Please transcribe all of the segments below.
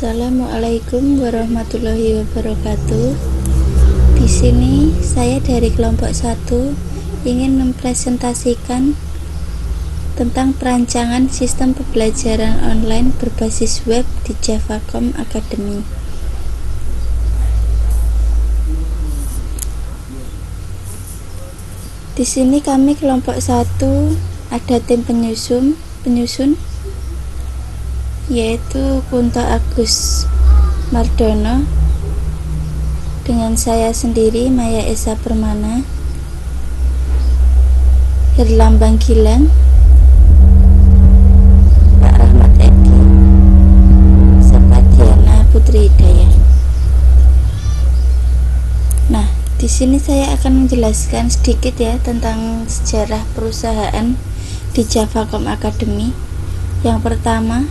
Assalamualaikum warahmatullahi wabarakatuh. Di sini saya dari kelompok 1 ingin mempresentasikan tentang perancangan sistem pembelajaran online berbasis web di Javacom Academy. Di sini kami kelompok 1 ada tim penyusun yaitu Kunto Agus Mardono, dengan saya sendiri Maya Esa Permana, Herlambang Gilang, Pak Rahmat Edi, serta Diana Putri Hidayah. Nah, di sini saya akan menjelaskan sedikit ya tentang sejarah perusahaan di Javacom Academy. Yang pertama,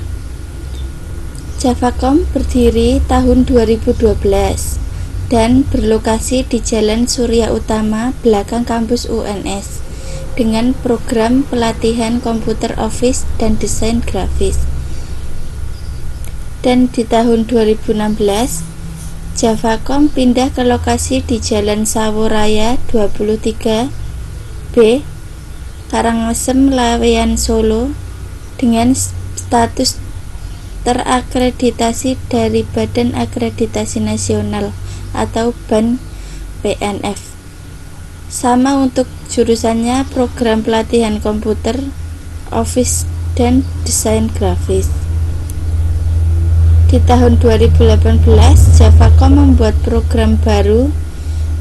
Javacom berdiri tahun 2012 dan berlokasi di Jalan Surya Utama belakang kampus UNS dengan program pelatihan komputer Office dan desain grafis. Dan di tahun 2016 Javacom pindah ke lokasi di Jalan Sawuraya 23B, Karangasem, Laweyan, Solo dengan status terakreditasi dari Badan Akreditasi Nasional atau BAN PNF. Sama untuk jurusannya program pelatihan komputer, Office dan desain grafis. Di tahun 2018 Javacom membuat program baru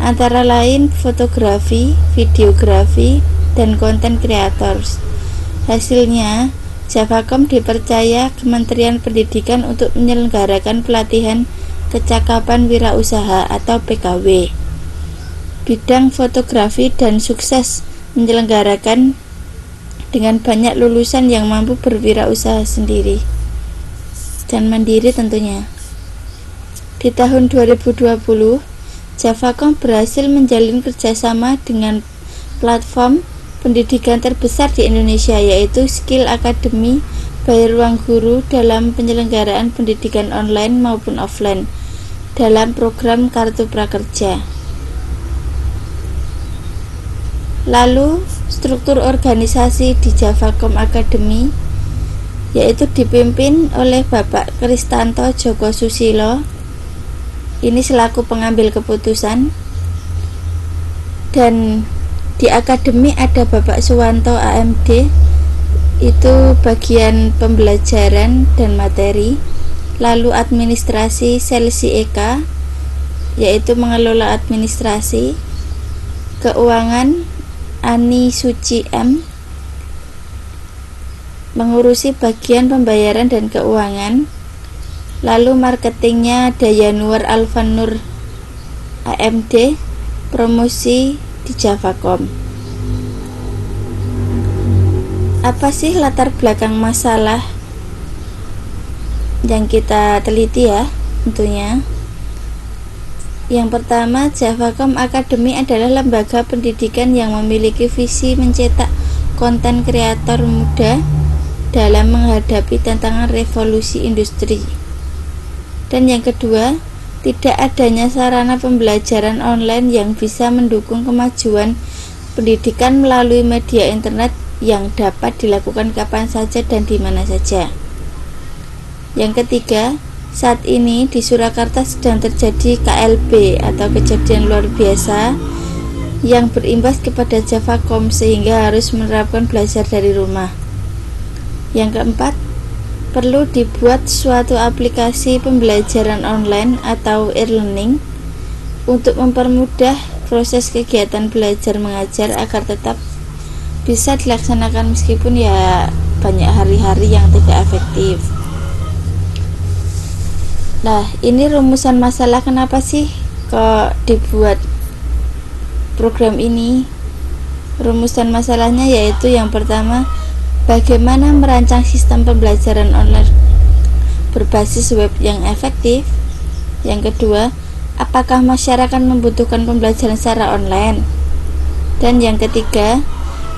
antara lain fotografi, videografi, dan content creators. Hasilnya Javacom dipercaya Kementerian Pendidikan untuk menyelenggarakan pelatihan kecakapan wirausaha atau PKW bidang fotografi dan sukses menyelenggarakan dengan banyak lulusan yang mampu berwirausaha sendiri dan mandiri tentunya. Di tahun 2020 Javacom berhasil menjalin kerjasama dengan platform pendidikan terbesar di Indonesia, yaitu Skill Academy by Ruang Guru dalam penyelenggaraan pendidikan online maupun offline dalam program Kartu Prakerja. Lalu struktur organisasi di Javacom Academy yaitu dipimpin oleh Bapak Kristanto Joko Susilo, ini selaku pengambil keputusan, dan di akademi ada Bapak Suwanto AMD, itu bagian pembelajaran dan materi. Lalu administrasi Selsi Eka, yaitu mengelola administrasi. Keuangan Ani Suci M, mengurusi bagian pembayaran dan keuangan. Lalu marketingnya Dayanuar Alfanur AMD, promosi di Javacom. Apa sih latar belakang masalah yang kita teliti ya? Tentunya yang pertama, Javacom Academy adalah lembaga pendidikan yang memiliki visi mencetak konten kreator muda dalam menghadapi tantangan revolusi industri. Dan yang kedua, tidak adanya sarana pembelajaran online yang bisa mendukung kemajuan pendidikan melalui media internet yang dapat dilakukan kapan saja dan di mana saja. Yang ketiga, saat ini di Surakarta sedang terjadi KLB atau kejadian luar biasa yang berimbas kepada Javacom sehingga harus menerapkan belajar dari rumah. Yang keempat, perlu dibuat suatu aplikasi pembelajaran online atau e-learning untuk mempermudah proses kegiatan belajar mengajar agar tetap bisa dilaksanakan meskipun ya banyak hari-hari yang tidak efektif. Nah, ini rumusan masalah kenapa sih kok dibuat program ini. Rumusan masalahnya yaitu yang pertama, bagaimana merancang sistem pembelajaran online berbasis web yang efektif. Yang kedua, apakah masyarakat membutuhkan pembelajaran secara online. Dan yang ketiga,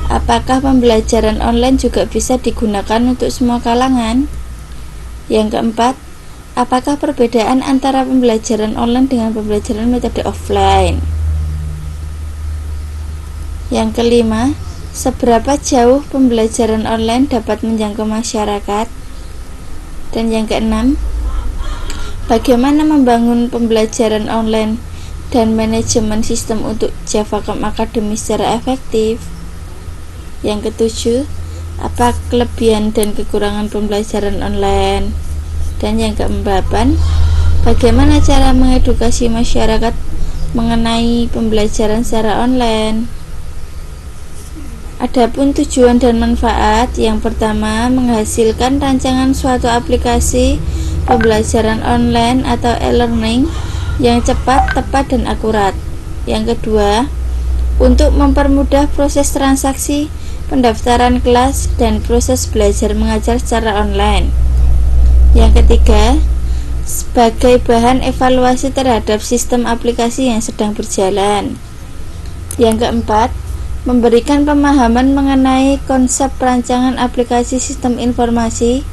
apakah pembelajaran online juga bisa digunakan untuk semua kalangan. Yang keempat, Apakah perbedaan antara pembelajaran online dengan pembelajaran metode offline? Yang kelima, seberapa jauh pembelajaran online dapat menjangkau masyarakat? Dan yang keenam, bagaimana membangun pembelajaran online dan manajemen sistem untuk Javacom Academy secara efektif? Yang ketujuh, apa kelebihan dan kekurangan pembelajaran online? Dan yang keempat, bagaimana cara mengedukasi masyarakat mengenai pembelajaran secara online? Adapun tujuan dan manfaat, yang pertama, menghasilkan rancangan suatu aplikasi pembelajaran online atau e-learning yang cepat, tepat, dan akurat. Yang kedua, untuk mempermudah proses transaksi, pendaftaran kelas, dan proses belajar mengajar secara online. Yang ketiga, sebagai bahan evaluasi terhadap sistem aplikasi yang sedang berjalan. Yang keempat, memberikan pemahaman mengenai konsep perancangan aplikasi sistem informasi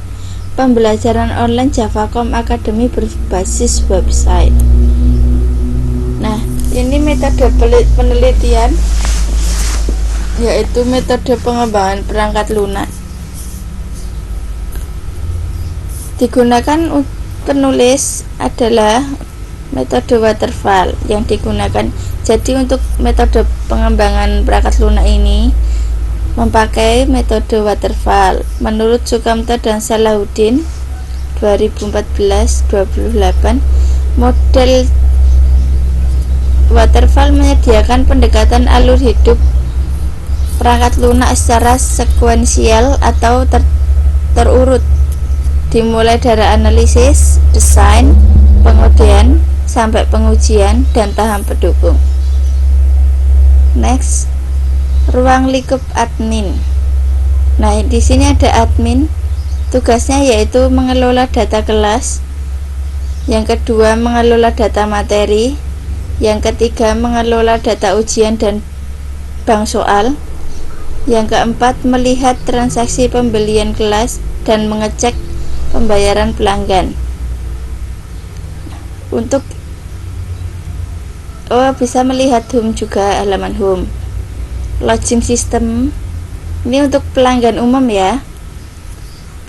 pembelajaran online Javacom Academy berbasis website. Nah, ini metode penelitian, yaitu metode pengembangan perangkat lunak. Digunakan penulis adalah metode waterfall yang digunakan. Jadi untuk metode pengembangan perangkat lunak ini memakai metode waterfall. Menurut Sukamta dan Salahuddin 2014-28, model waterfall menyediakan pendekatan alur hidup perangkat lunak secara sekuensial atau terurut, dimulai dari analisis, desain, pengodean, sampai pengujian dan tahap pendukung. Next, ruang lingkup admin. Nah, di sini ada admin. Tugasnya yaitu mengelola data kelas. Yang kedua, mengelola data materi. Yang ketiga, mengelola data ujian dan bank soal. Yang keempat, melihat transaksi pembelian kelas dan mengecek pembayaran pelanggan. Untuk bisa melihat home juga, halaman home. Login system ini untuk pelanggan umum ya,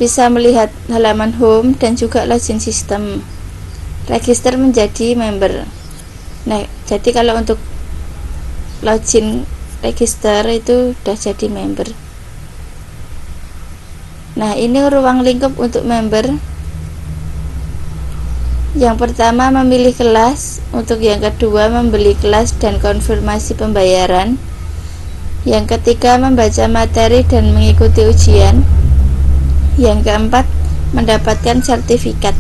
bisa melihat halaman home dan juga login system. Register menjadi member. Nah, jadi kalau untuk login register itu sudah jadi member. Nah, ini ruang lingkup untuk member. Yang pertama, memilih kelas. Untuk yang kedua, membeli kelas dan konfirmasi pembayaran. Yang ketiga, membaca materi dan mengikuti ujian. Yang keempat, mendapatkan sertifikat.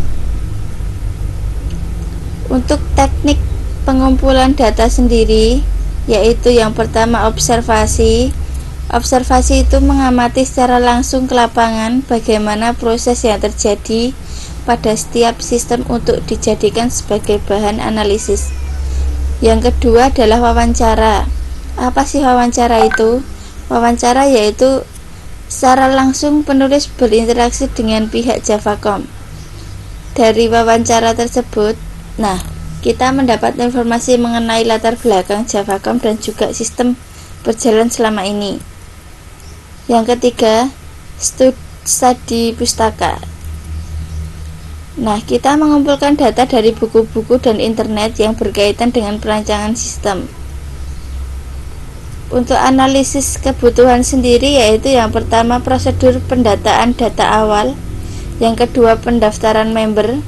Untuk teknik pengumpulan data sendiri, yaitu yang pertama, observasi. Observasi itu mengamati secara langsung ke lapangan bagaimana proses yang terjadi pada setiap sistem untuk dijadikan sebagai bahan analisis. Yang kedua adalah wawancara. Apa sih wawancara itu? Wawancara yaitu secara langsung penulis berinteraksi dengan pihak Javacom. Dari wawancara tersebut, kita mendapat informasi mengenai latar belakang Javacom dan juga sistem berjalan selama ini. Yang ketiga, studi pustaka. Kita mengumpulkan data dari buku-buku dan internet yang berkaitan dengan perancangan sistem. Untuk analisis kebutuhan sendiri, yaitu yang pertama, prosedur pendataan data awal. Yang kedua, pendaftaran member.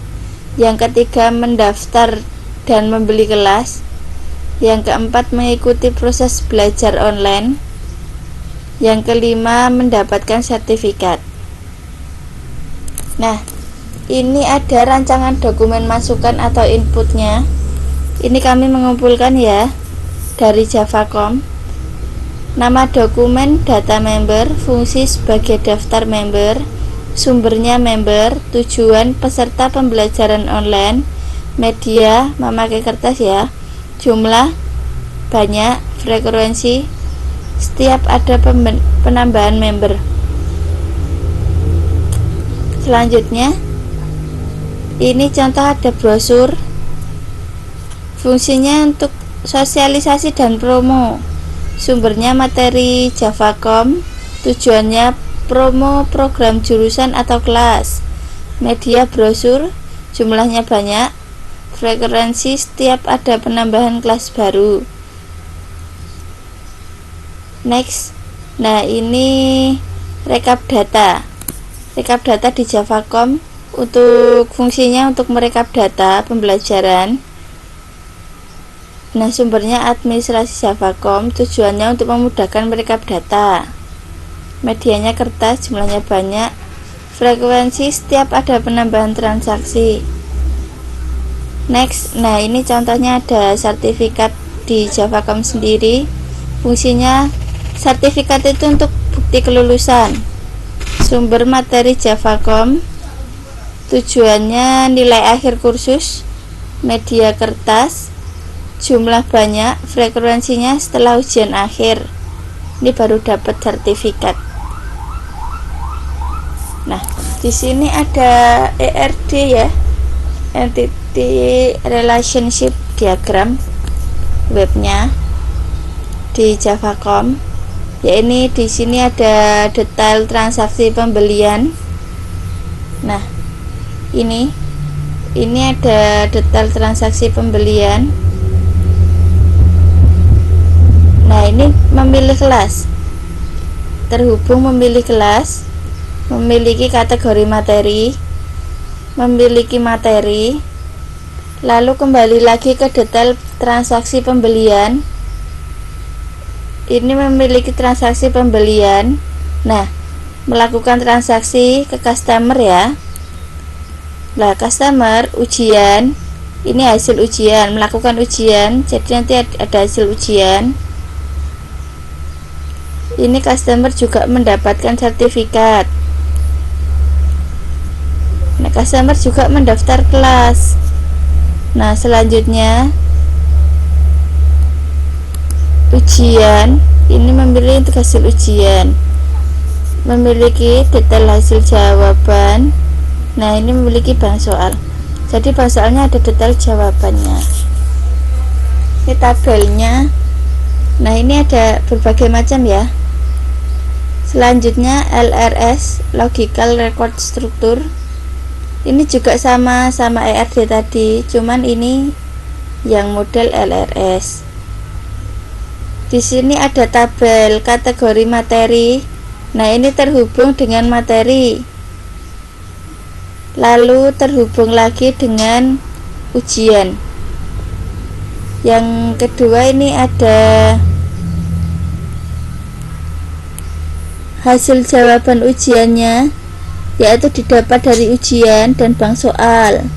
Yang ketiga, mendaftar dan membeli kelas. Yang keempat, mengikuti proses belajar online. Yang kelima, mendapatkan sertifikat. Ini ada rancangan dokumen masukan atau inputnya. Ini kami mengumpulkan ya dari Javacom. Nama dokumen data member, fungsi sebagai daftar member, sumbernya member, tujuan peserta pembelajaran online, media memakai kertas ya, jumlah banyak, frekuensi setiap ada penambahan member. Selanjutnya, Ini contoh ada brosur, fungsinya untuk sosialisasi dan promo. Sumbernya materi Javacom, tujuannya promo program jurusan atau kelas. Media brosur, jumlahnya banyak. Frekuensi setiap ada penambahan kelas baru. Next. Nah, ini rekap data. Rekap data di Javacom untuk fungsinya untuk merekap data pembelajaran. Nah, sumbernya administrasi Javacom, tujuannya untuk memudahkan merekap data. Medianya kertas, jumlahnya banyak. Frekuensi setiap ada penambahan transaksi. Next. Nah, ini contohnya ada sertifikat di Javacom sendiri. Fungsinya sertifikat itu untuk bukti kelulusan. Sumber materi Javacom, tujuannya nilai akhir kursus. Media kertas, jumlah banyak. Frekuensinya setelah ujian akhir. Ini baru dapat sertifikat. Nah, di sini ada ERD ya, Entity Relationship Diagram, webnya di Javacom. Ya, ini di sini ada detail transaksi pembelian. Nah, ini ada detail transaksi pembelian. Nah, ini memilih kelas. Terhubung memilih kelas, memiliki kategori materi, memiliki materi, lalu kembali lagi ke detail transaksi pembelian. Ini memiliki transaksi pembelian. Nah, melakukan transaksi ke customer ya. Nah, customer ujian, ini hasil ujian, melakukan ujian, jadi nanti ada hasil ujian. Ini customer juga mendapatkan sertifikat. Nah, customer juga mendaftar kelas. Nah, selanjutnya ujian, ini memilih untuk hasil ujian, memiliki detail hasil jawaban. Nah, ini memiliki bank soal, jadi bank soalnya ada detail jawabannya. Ini tabelnya. Nah, ini ada berbagai macam ya. Selanjutnya LRS, Logical Record Structure. Ini juga sama ERD tadi, cuman ini yang model LRS. Di sini ada tabel kategori materi. Nah, ini terhubung dengan materi. Lalu terhubung lagi dengan ujian. Yang kedua ini ada hasil jawaban ujiannya, yaitu didapat dari ujian dan bank soal.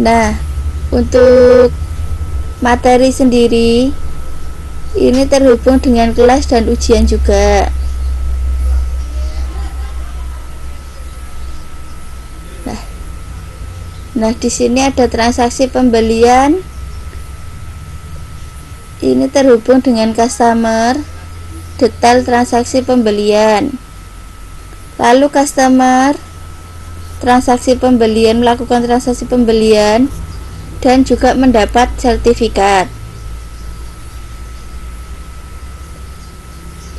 Nah, untuk materi sendiri ini terhubung dengan kelas dan ujian juga. Nah, di sini ada transaksi pembelian. Ini terhubung dengan customer, detail transaksi pembelian. Lalu customer, transaksi pembelian, melakukan transaksi pembelian dan juga mendapat sertifikat.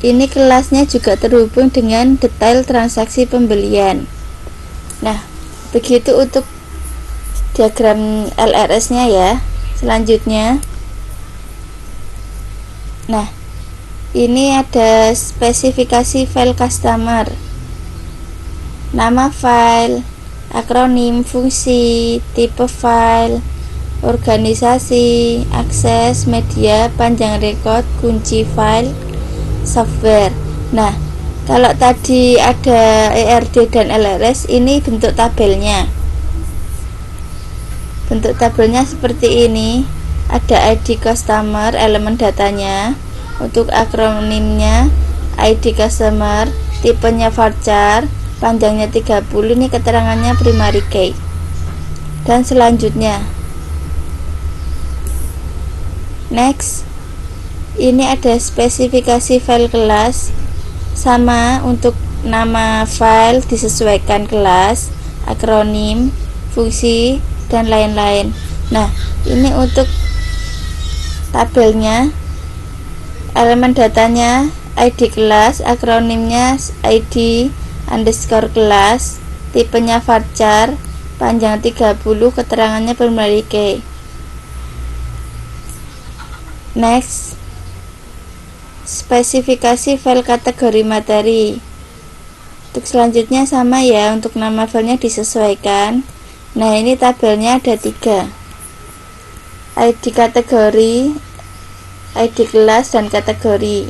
Ini kelasnya juga terhubung dengan detail transaksi pembelian. Nah, begitu untuk diagram LRS nya ya. Selanjutnya, nah, ini ada spesifikasi file customer, nama file, akronim, fungsi, tipe file, organisasi, akses, media, panjang record, kunci file, software. Nah, kalau tadi ada ERD dan LRS, ini bentuk tabelnya. Bentuk tabelnya seperti ini. Ada ID customer, elemen datanya. Untuk akronimnya ID customer, tipenya varchar, panjangnya 30, ini keterangannya primary key. Dan selanjutnya, next, ini ada spesifikasi file kelas. Sama, untuk nama file disesuaikan kelas, akronim, fungsi, dan lain-lain. Nah, ini untuk tabelnya, elemen datanya ID kelas, akronimnya ID underscore kelas, tipenya varchar, panjang 30, keterangannya primary key. Next, spesifikasi file kategori materi. Untuk selanjutnya sama ya, untuk nama filenya disesuaikan. Nah, ini tabelnya ada 3, ID kategori, ID kelas, dan kategori.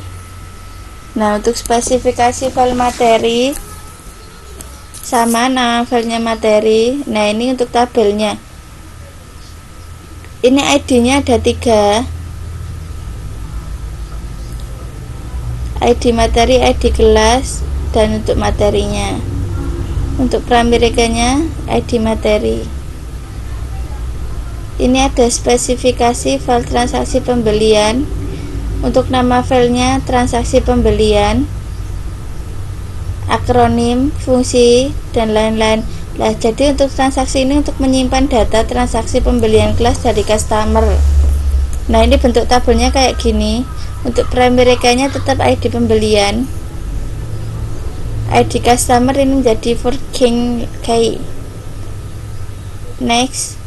Nah, untuk spesifikasi file materi sama nama filenya materi. Nah, ini untuk tabelnya, ini ID-nya ada 3, ID materi, ID kelas, dan untuk materinya. Untuk primary key-nya ID materi. Ini ada spesifikasi file transaksi pembelian. Untuk nama filenya transaksi pembelian, akronim, fungsi, dan lain-lain. Nah, jadi untuk transaksi ini untuk menyimpan data transaksi pembelian kelas dari customer. Nah, ini bentuk tabelnya kayak gini. Untuk primary key-nya tetap ID pembelian, ID customer ini menjadi working key. Next,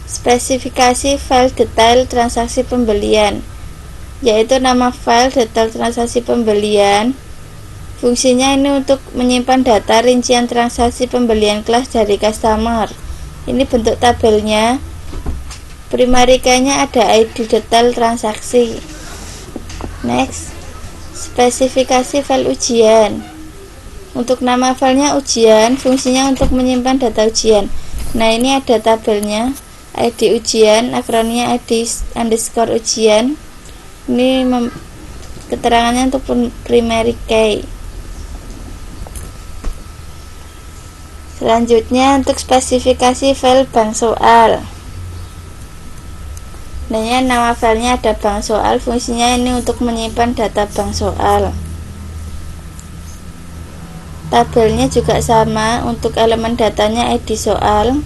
spesifikasi file detail transaksi pembelian, yaitu nama file detail transaksi pembelian. Fungsinya ini untuk menyimpan data rincian transaksi pembelian kelas dari customer. Ini bentuk tabelnya. Primary key-nya ada ID detail transaksi. Next, spesifikasi file ujian. Untuk nama filenya ujian, fungsinya untuk menyimpan data ujian. Nah, ini ada tabelnya, ID ujian, akronimnya ID underscore ujian. Ini keterangannya untuk primary key. Selanjutnya untuk spesifikasi file bank soal. Nah, ini nama filenya ada bank soal, fungsinya ini untuk menyimpan data bank soal. Tabelnya juga sama, untuk elemen datanya ID soal,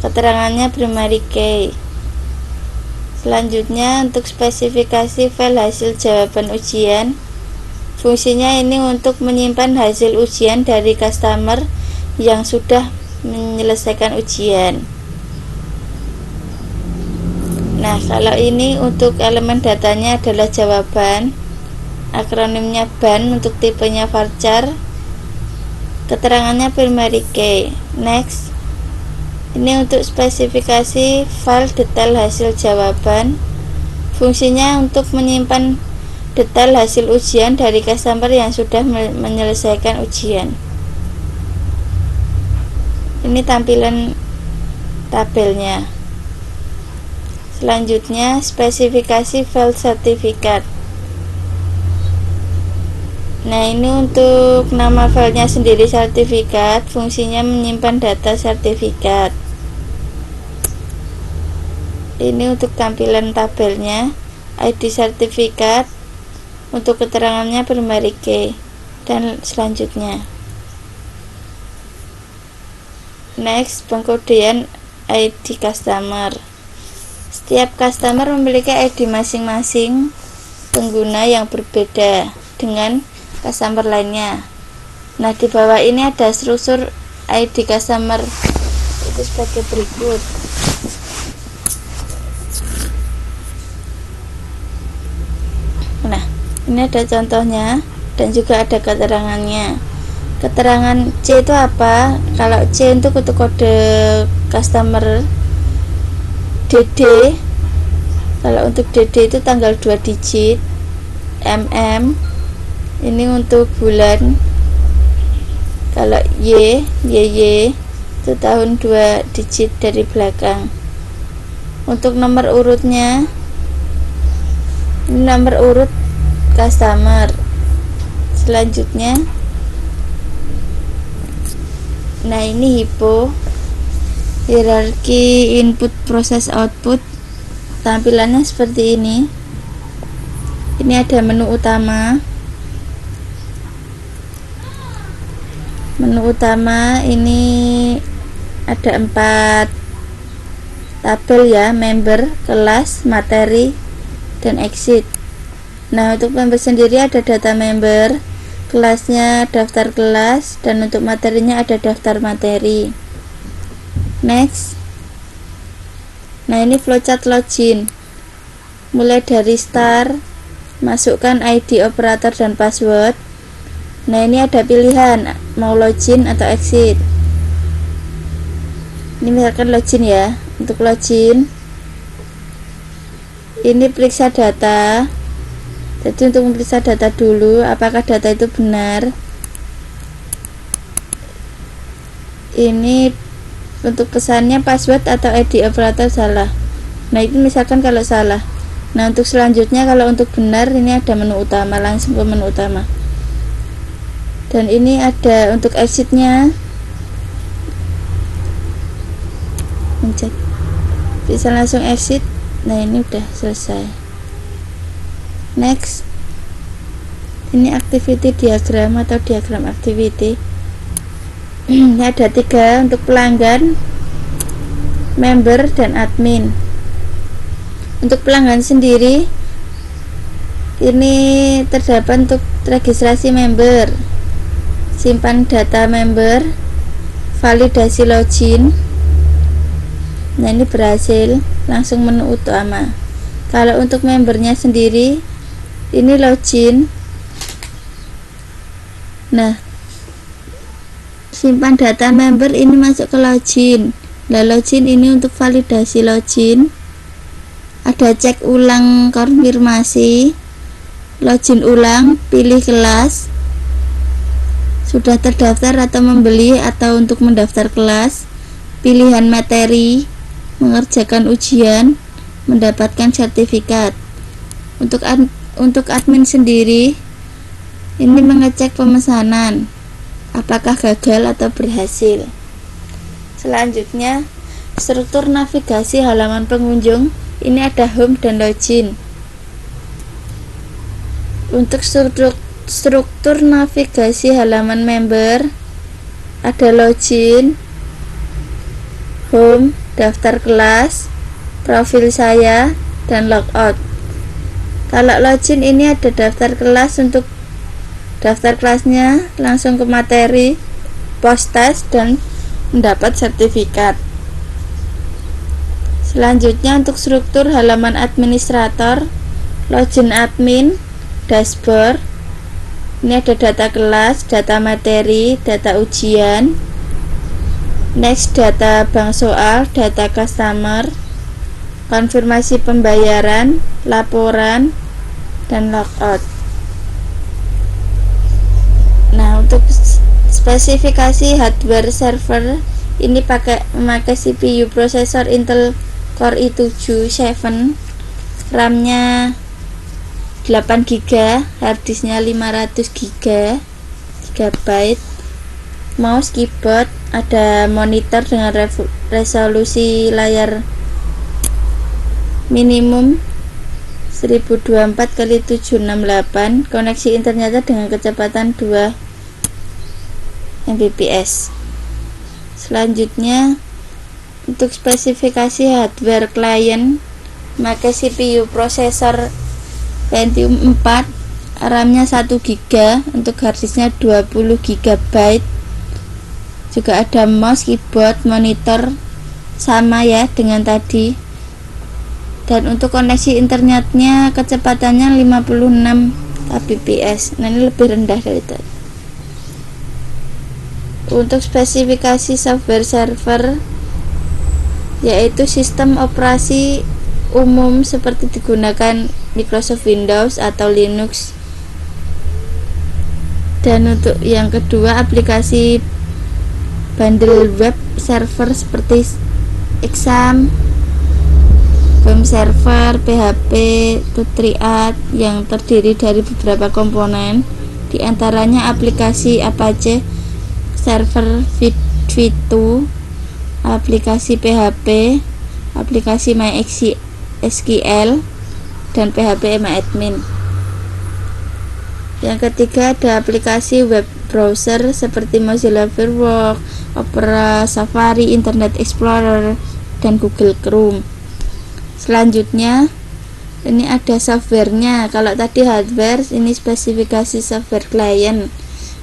keterangannya primary key. Selanjutnya untuk spesifikasi file hasil jawaban ujian. Fungsinya ini untuk menyimpan hasil ujian dari customer yang sudah menyelesaikan ujian. Nah, kalau ini untuk elemen datanya adalah jawaban, akronimnya BAN, untuk tipenya varchar, keterangannya primary key. Next, ini untuk spesifikasi file detail hasil jawaban. Fungsinya untuk menyimpan detail hasil ujian dari customer yang sudah menyelesaikan ujian. Ini tampilan tabelnya. Selanjutnya, spesifikasi file sertifikat. Nah, ini untuk nama filenya sendiri sertifikat, fungsinya menyimpan data sertifikat. Ini untuk tampilan tabelnya, ID sertifikat, untuk keterangannya primary key, dan selanjutnya. Next, pengkodean ID customer. Setiap customer memiliki ID masing-masing pengguna yang berbeda dengan customer lainnya. Nah, di bawah ini ada struktur ID customer itu sebagai berikut. Nah, ini ada contohnya dan juga ada keterangannya. Keterangan C itu apa? Kalau C untuk kode customer, DD, kalau untuk DD itu tanggal 2 digit, MM ini untuk bulan, kalau YY itu tahun 2 digit dari belakang. Untuk nomor urutnya, ini nomor urut customer. Selanjutnya, nah ini HIPO, hierarki input proses output. Tampilannya seperti ini. Ini ada menu utama, Menu utama ini ada 4 tabel ya, member, kelas, materi, dan exit. Nah, untuk member sendiri ada data member, kelasnya daftar kelas, dan untuk materinya ada daftar materi. Next. Nah, ini flowchart login. Mulai dari start, masukkan ID operator dan password. Nah, ini ada pilihan mau login atau exit. Ini misalkan login ya. Untuk login, ini periksa data. Jadi untuk memeriksa data dulu, apakah data itu benar. Ini untuk pesannya password atau ID operator salah. Nah, itu misalkan kalau salah. Nah, untuk selanjutnya kalau untuk benar, ini ada menu utama, langsung ke menu utama. Dan ini ada untuk exitnya, pencet, bisa langsung exit. Nah, ini udah selesai. Next. Ini activity diagram atau diagram activity. Ini ada 3 untuk pelanggan, member, dan admin. Untuk pelanggan sendiri, ini terdapat untuk registrasi member, simpan data member, validasi login. Nah, ini berhasil, langsung menu utama. Kalau untuk membernya sendiri, ini login. Nah, simpan data member ini masuk ke login. Nah, login ini untuk validasi login. Ada cek ulang konfirmasi, login ulang, pilih kelas, sudah terdaftar atau membeli atau untuk mendaftar kelas, pilihan materi, mengerjakan ujian, mendapatkan sertifikat. Untuk admin sendiri, ini mengecek pemesanan, apakah gagal atau berhasil. Selanjutnya, struktur navigasi halaman pengunjung. Ini ada home dan login. Untuk struktur navigasi halaman member, ada login, home, daftar kelas, profil saya, dan logout. Kalau login ini ada daftar kelas, untuk daftar kelasnya langsung ke materi, post test, dan mendapat sertifikat. Selanjutnya untuk struktur halaman administrator, login admin, dashboard. Ini ada data kelas, data materi, data ujian. Next, data bank soal, data customer, konfirmasi pembayaran, laporan, dan logout. Nah, untuk spesifikasi hardware server, ini memakai CPU prosesor Intel Core i7 7, RAM-nya 8GB, harddisknya 500GB, mouse, keyboard, ada monitor dengan resolusi layar minimum 1024x768, koneksi internetnya dengan kecepatan 2 Mbps. Selanjutnya untuk spesifikasi hardware klien, memakai CPU prosesor Pentium 4, RAM-nya 1GB, untuk harddisknya 20GB. Juga ada mouse, keyboard, monitor, sama ya dengan tadi. Dan untuk koneksi internetnya kecepatannya 56 Kbps. Nah, ini lebih rendah dari tadi. Untuk spesifikasi software server, yaitu sistem operasi umum seperti digunakan Microsoft Windows atau Linux. Dan untuk yang kedua, aplikasi bundle web server seperti Exam, Web server, PHP, Tutriad yang terdiri dari beberapa komponen, diantaranya aplikasi Apache server V2, aplikasi PHP, aplikasi MySQL, dan PHP MyAdmin. Yang ketiga ada aplikasi web browser seperti Mozilla Firefox, Opera, Safari, Internet Explorer, dan Google Chrome. Selanjutnya ini ada softwarenya. Kalau tadi hardware, ini spesifikasi software client.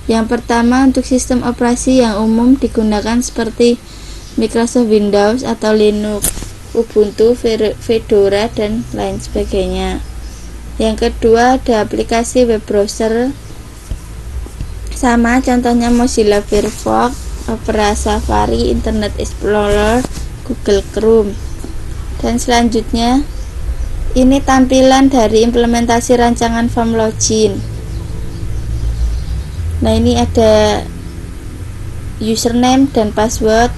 Yang pertama untuk sistem operasi yang umum digunakan seperti Microsoft Windows atau Linux, Ubuntu, Fedora, dan lain sebagainya. Yang kedua ada aplikasi web browser, sama contohnya Mozilla Firefox, Opera, Safari, Internet Explorer, Google Chrome. Dan selanjutnya ini tampilan dari implementasi rancangan form login. Nah, ini ada username dan password,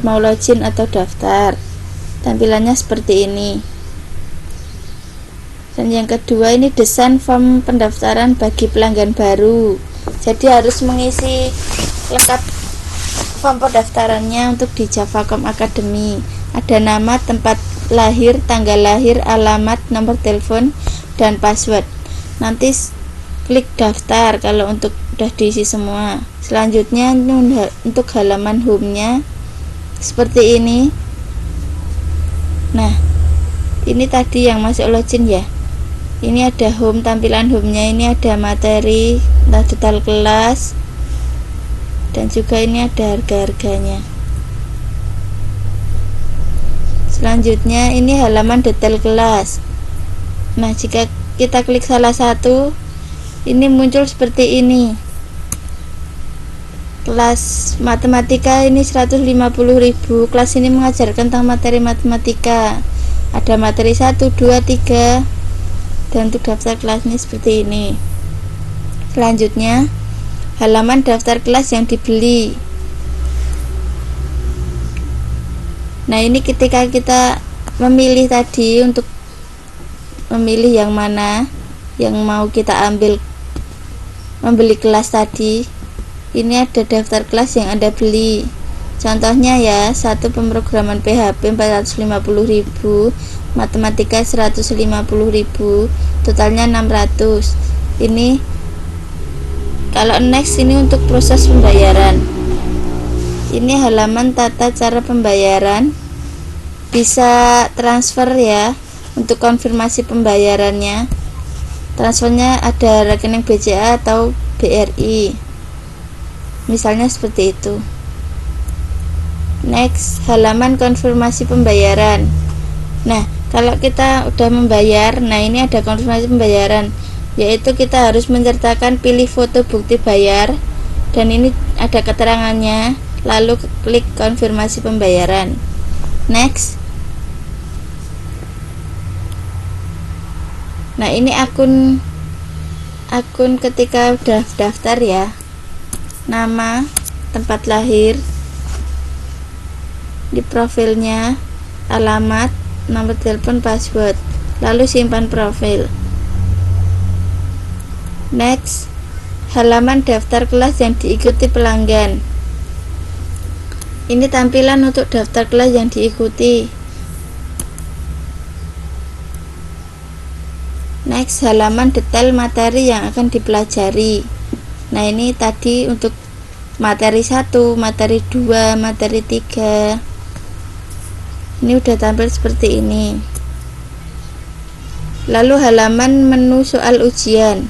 mau login atau daftar. Tampilannya seperti ini. Dan yang kedua ini desain form pendaftaran bagi pelanggan baru. Jadi harus mengisi lengkap form pendaftarannya untuk di Javacom Academy. Ada nama, tempat lahir, tanggal lahir, alamat, nomor telepon, dan password. Nanti klik daftar kalau untuk udah diisi semua. Selanjutnya untuk halaman home-nya seperti ini. Nah, ini tadi yang masuk login ya. Ini ada home, tampilan home-nya ini ada materi, detail kelas, dan juga ini ada harga-harganya. Selanjutnya ini halaman detail kelas. Nah, jika kita klik salah satu, ini muncul seperti ini. Kelas matematika ini 150.000. Kelas ini mengajarkan tentang materi matematika. Ada materi 1, 2, 3. Dan untuk daftar kelas ini seperti ini. Selanjutnya halaman daftar kelas yang dibeli. Nah, ini ketika kita memilih tadi, untuk memilih yang mana yang mau kita ambil, membeli kelas tadi, ini ada daftar kelas yang Anda beli. Contohnya ya, satu pemrograman PHP 450.000, matematika 150.000, totalnya 600. Ini kalau next, ini untuk proses pembayaran. Ini halaman tata cara pembayaran, bisa transfer ya. Untuk konfirmasi pembayarannya, transfernya ada rekening BCA atau BRI, misalnya seperti itu. Next, halaman konfirmasi pembayaran. Nah, kalau kita udah membayar, nah ini ada konfirmasi pembayaran, yaitu kita harus menceritakan pilih foto bukti bayar, dan ini ada keterangannya. Lalu klik konfirmasi pembayaran. Next. Nah, ini akun ketika udah daftar ya. Nama, tempat lahir, di profilnya, alamat, nomor telepon, password, lalu simpan profil. Next, halaman daftar kelas yang diikuti pelanggan. Ini tampilan untuk daftar kelas yang diikuti. Next, halaman detail materi yang akan dipelajari. Nah, ini tadi untuk materi 1, materi 2, materi 3. Ini udah tampil seperti ini. Lalu halaman menu soal ujian.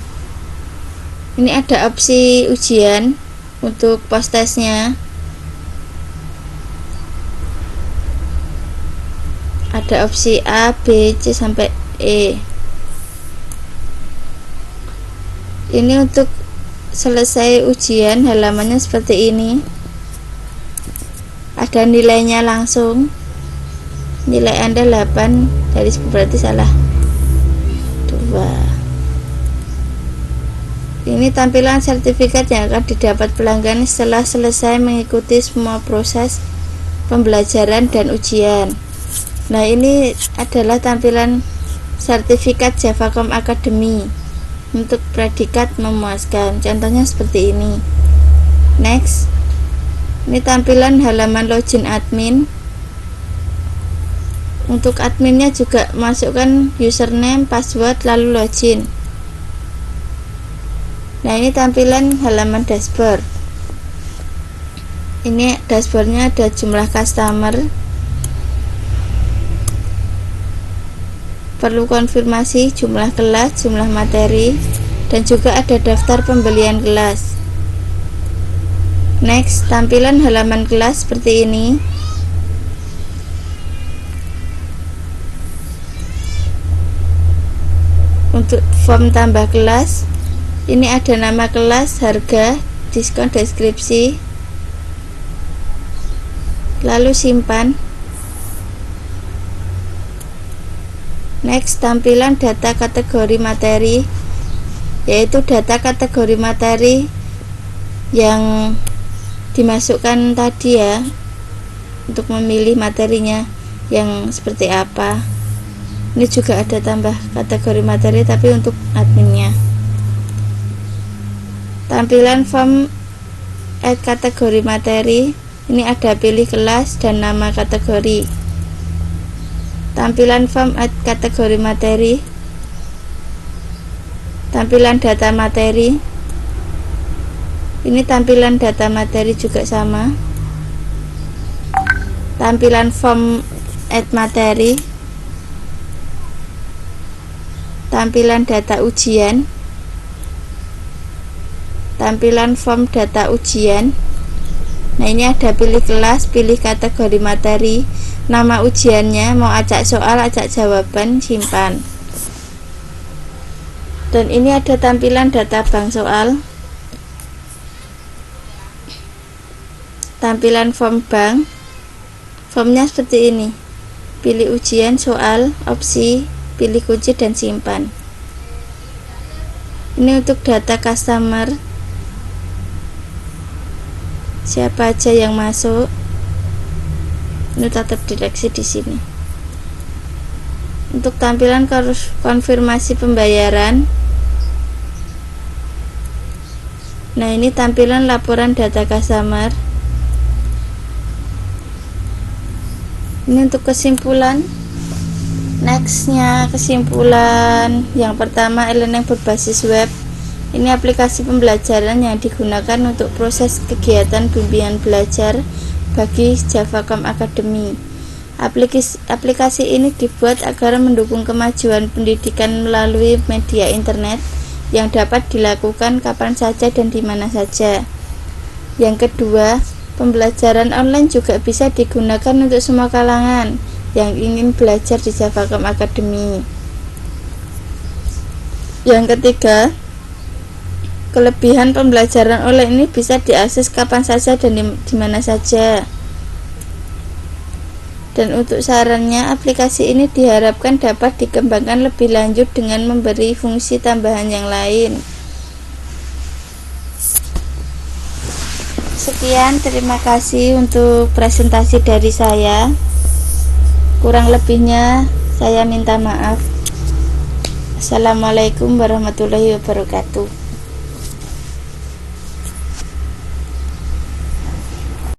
Ini ada opsi ujian untuk post testnya. Ada opsi A, B, C sampai E. Ini untuk selesai ujian, halamannya seperti ini. Ada nilainya langsung. Nilai Anda 8 dari 10, berarti salah 2. Ini tampilan sertifikat yang akan didapat pelanggan setelah selesai mengikuti semua proses pembelajaran dan ujian. Nah, ini adalah tampilan sertifikat Javacom Academy untuk predikat memuaskan. Contohnya seperti ini. Next. Ini tampilan halaman login admin. Untuk adminnya juga masukkan username, password, lalu login. Nah, ini tampilan halaman dashboard. Ini dashboardnya ada jumlah customer, perlu konfirmasi, jumlah kelas, jumlah materi, dan juga ada daftar pembelian kelas. Next, tampilan halaman kelas seperti ini. Untuk form tambah kelas, ini ada nama kelas, harga, diskon, deskripsi, lalu simpan. Next, tampilan data kategori materi, yaitu data kategori materi yang dimasukkan tadi ya, untuk memilih materinya yang seperti apa. Ini juga ada tambah kategori materi tapi untuk adminnya. Tampilan form add kategori materi, ini ada pilih kelas dan nama kategori. Tampilan form add kategori materi, tampilan data materi, ini tampilan data materi juga sama. Tampilan form add materi, tampilan data ujian, tampilan form data ujian. Nah, ini ada pilih kelas, pilih kategori materi, nama ujiannya, mau acak soal, acak jawaban, simpan. Dan ini ada tampilan data bank soal, tampilan form bank. Formnya seperti ini, pilih ujian, soal, opsi, pilih kunci, dan simpan. Ini untuk data customer, siapa aja yang masuk. Ini tetap direksi di sini. Untuk tampilan konfirmasi pembayaran, nah ini tampilan laporan data customer. Ini untuk kesimpulan. Nextnya kesimpulan yang pertama, e-learning berbasis web. Ini aplikasi pembelajaran yang digunakan untuk proses kegiatan bimbingan belajar bagi Javacom Academy. Aplikasi ini dibuat agar mendukung kemajuan pendidikan melalui media internet yang dapat dilakukan kapan saja dan di mana saja. Yang kedua, pembelajaran online juga bisa digunakan untuk semua kalangan yang ingin belajar di Javacom Academy. Yang ketiga, kelebihan pembelajaran online ini bisa diakses kapan saja dan di mana saja. Dan untuk sarannya, aplikasi ini diharapkan dapat dikembangkan lebih lanjut dengan memberi fungsi tambahan yang lain. Sekian, terima kasih untuk presentasi dari saya. Kurang lebihnya saya minta maaf. Assalamualaikum warahmatullahi wabarakatuh.